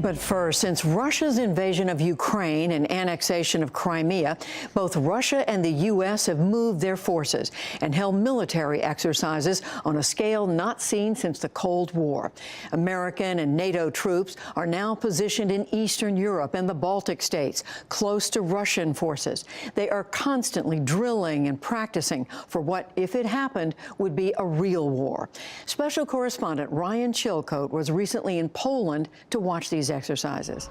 But first, since Russia's invasion of Ukraine and annexation of Crimea, both Russia and the U.S. have moved their forces and held military exercises on a scale not seen since the Cold War. American and NATO troops are now positioned in Eastern Europe and the Baltic states, close to Russian forces. They are constantly drilling and practicing for what, if it happened, would be a real war. Special correspondent Ryan Chilcote was recently in Poland to watch these exercises.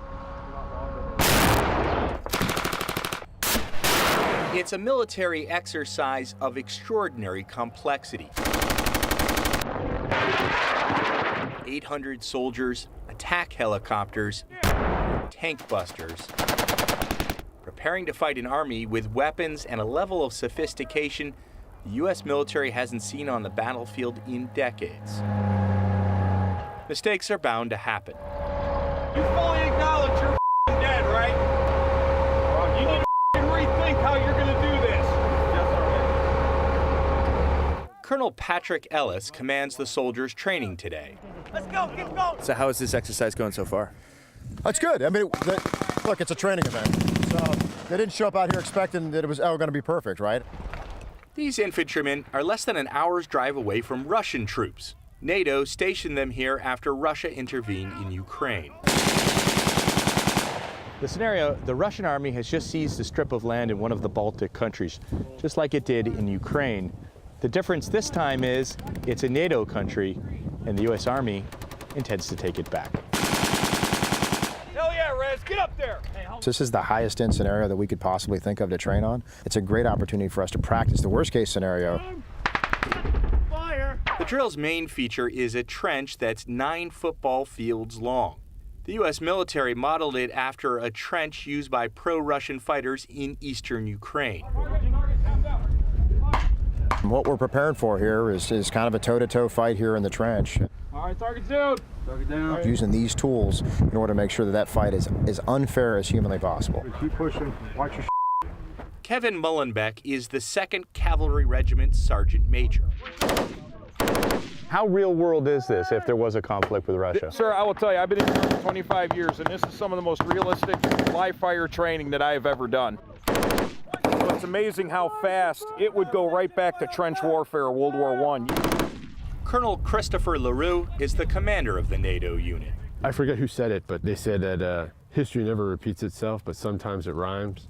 It's a military exercise of extraordinary complexity. 800 soldiers, attack helicopters, tank busters, preparing to fight an army with weapons and a level of sophistication the U.S. military hasn't seen on the battlefield in decades. Mistakes are bound to happen. You fully acknowledge you're dead, right? You need to rethink how you're going to do this. Yes, sir. Colonel Patrick Ellis commands the soldiers training today. Let's go, get going. So how is this exercise going so far? That's good. I mean, look, it's a training event. So they didn't show up out here expecting that it was going to be perfect, right? These infantrymen are less than an hour's drive away from Russian troops. NATO stationed them here after Russia intervened in Ukraine. The scenario, the Russian army has just seized a strip of land in one of the Baltic countries, just like it did in Ukraine. The difference this time is it's a NATO country, and the U.S. Army intends to take it back. Hell yeah, Rez, get up there. This is the highest end scenario that we could possibly think of to train on. It's a great opportunity for us to practice the worst case scenario. Fire. The drill's main feature is a trench that's 9 football fields long. The U.S. military modeled it after a trench used by pro-Russian fighters in eastern Ukraine. What we're prepared for here is kind of a toe-to-toe fight here in the trench. All right, target's down. Target down. Using these tools in order to make sure that that fight is as unfair as humanly possible. Keep pushing. Watch your Kevin Mullenbeck is the 2nd Cavalry Regiment Sergeant Major. How real world is this if there was a conflict with Russia? Sir, I will tell you, I've been in here for 25 years, and this is some of the most realistic live-fire training that I have ever done. So it's amazing how fast it would go right back to trench warfare, World War I. Colonel Christopher LaRue is the commander of the NATO unit. I forget who said it, but they said that history never repeats itself, but sometimes it rhymes.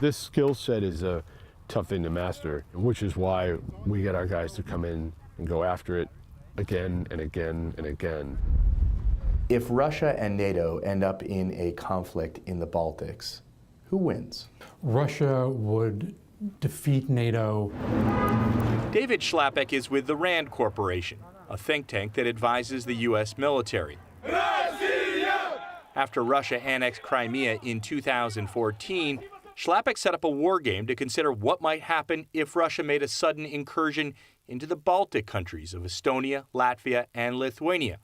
This skill set is a tough thing to master, which is why we get our guys to come in and go after it again and again and again. If Russia and NATO end up in a conflict in the Baltics, who wins? Russia would defeat NATO. David Schlapek is with the RAND Corporation, a think tank that advises the U.S. military. After Russia annexed Crimea in 2014, Schlapek set up a war game to consider what might happen if Russia made a sudden incursion into the Baltic countries of Estonia, Latvia, and Lithuania,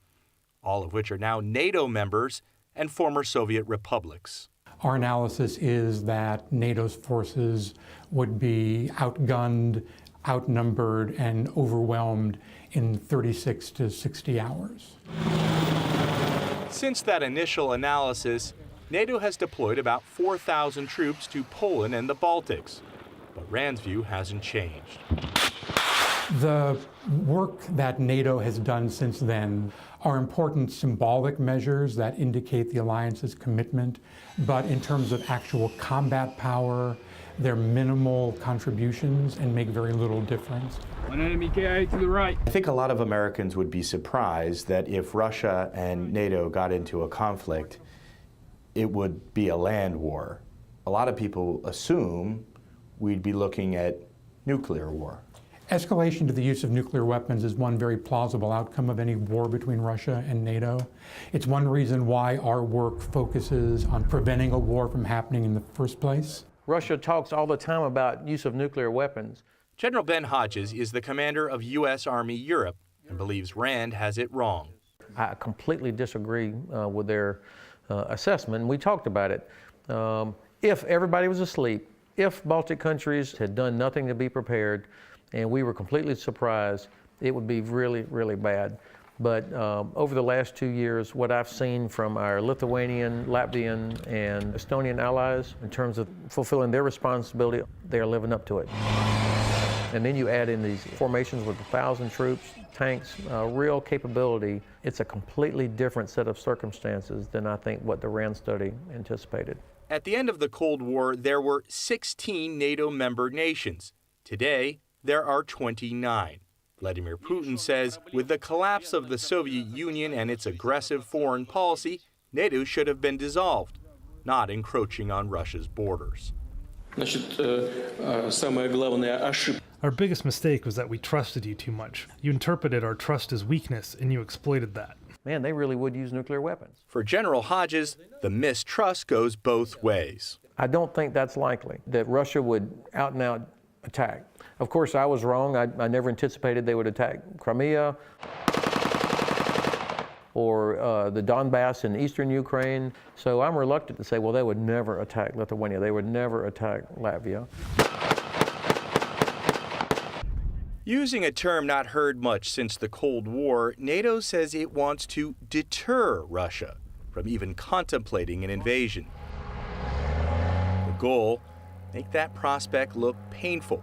all of which are now NATO members and former Soviet republics. Our analysis is that NATO's forces would be outgunned, outnumbered, and overwhelmed in 36 to 60 hours. Since that initial analysis, NATO has deployed about 4,000 troops to Poland and the Baltics, but RAND's view hasn't changed. The work that NATO has done since then are important symbolic measures that indicate the alliance's commitment, but in terms of actual combat power, they're minimal contributions and make very little difference. One enemy KIA to the right. I think a lot of Americans would be surprised that if Russia and NATO got into a conflict, it would be a land war. A lot of people assume we'd be looking at nuclear war. Escalation to the use of nuclear weapons is one very plausible outcome of any war between Russia and NATO. It's one reason why our work focuses on preventing a war from happening in the first place. Russia talks all the time about use of nuclear weapons. General Ben Hodges is the commander of U.S. Army Europe and believes RAND has it wrong. I completely disagree with their assessment. We talked about it. If everybody was asleep, if Baltic countries had done nothing to be prepared, and we were completely surprised, it would be really, really bad. But over the last 2 years, what I've seen from our Lithuanian, Latvian, and Estonian allies in terms of fulfilling their responsibility, they are living up to it. And then you add in these formations with 1,000 troops, tanks, real capability. It's a completely different set of circumstances than I think what the RAND study anticipated. At the end of the Cold War, there were 16 NATO member nations. Today, there are 29. Vladimir Putin says with the collapse of the Soviet Union and its aggressive foreign policy, NATO should have been dissolved, not encroaching on Russia's borders. Our biggest mistake was that we trusted you too much. You interpreted our trust as weakness, and you exploited that. Man, they really would use nuclear weapons. For General Hodges, the mistrust goes both ways. I don't think that's likely, that Russia would out and out attack. Of course, I was wrong. I never anticipated they would attack Crimea or the Donbass in eastern Ukraine. So I'm reluctant to say, well, they would never attack Lithuania. They would never attack Latvia. Using a term not heard much since the Cold War, NATO says it wants to deter Russia from even contemplating an invasion. The goal, make that prospect look painful,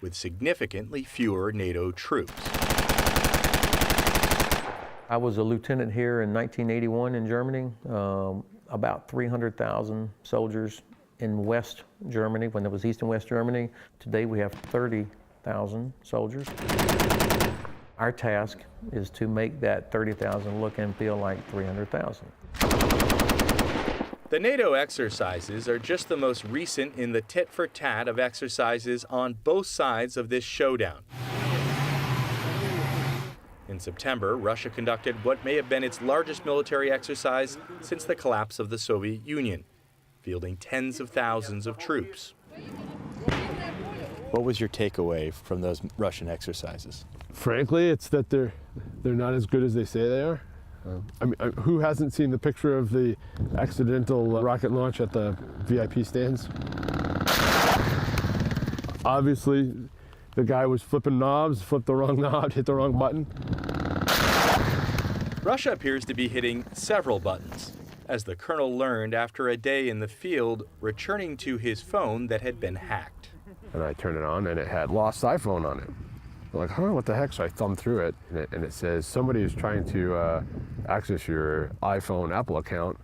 with significantly fewer NATO troops. I was a lieutenant here in 1981 in Germany, about 300,000 soldiers in West Germany when it was East and West Germany. Today we have 30,000 soldiers. Our task is to make that 30,000 look and feel like 300,000. The NATO exercises are just the most recent in the tit-for-tat of exercises on both sides of this showdown. In September, Russia conducted what may have been its largest military exercise since the collapse of the Soviet Union, fielding tens of thousands of troops. What was your takeaway from those Russian exercises? Frankly, it's that they're not as good as they say they are. I mean, who hasn't seen the picture of the accidental rocket launch at the VIP stands? Obviously, the guy was flipping knobs, flipped the wrong knob, hit the wrong button. Russia appears to be hitting several buttons, as the colonel learned after a day in the field, returning to his phone that had been hacked. And I turned it on, and it had lost iPhone on it. I'm like, huh, what the heck? So I thumbed through it, and it says somebody is trying to access your iPhone Apple account,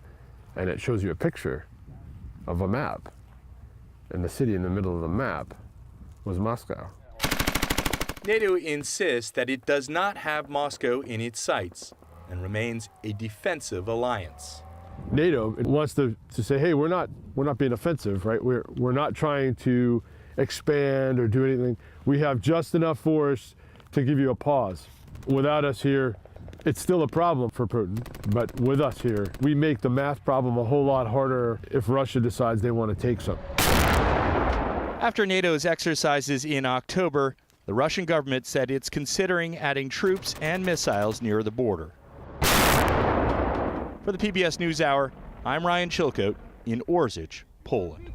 and it shows you a picture of a map. And the city in the middle of the map was Moscow. NATO insists that it does not have Moscow in its sights and remains a defensive alliance. NATO wants to say, hey, we're not being offensive, right? We're not trying to expand or do anything. We have just enough force to give you a pause. Without us here, it's still a problem for Putin, but with us here, we make the math problem a whole lot harder if Russia decides they want to take some. After NATO's exercises in October, the Russian government said it's considering adding troops and missiles near the border. For the PBS NewsHour, I'm Ryan Chilcote in Orzysz, Poland.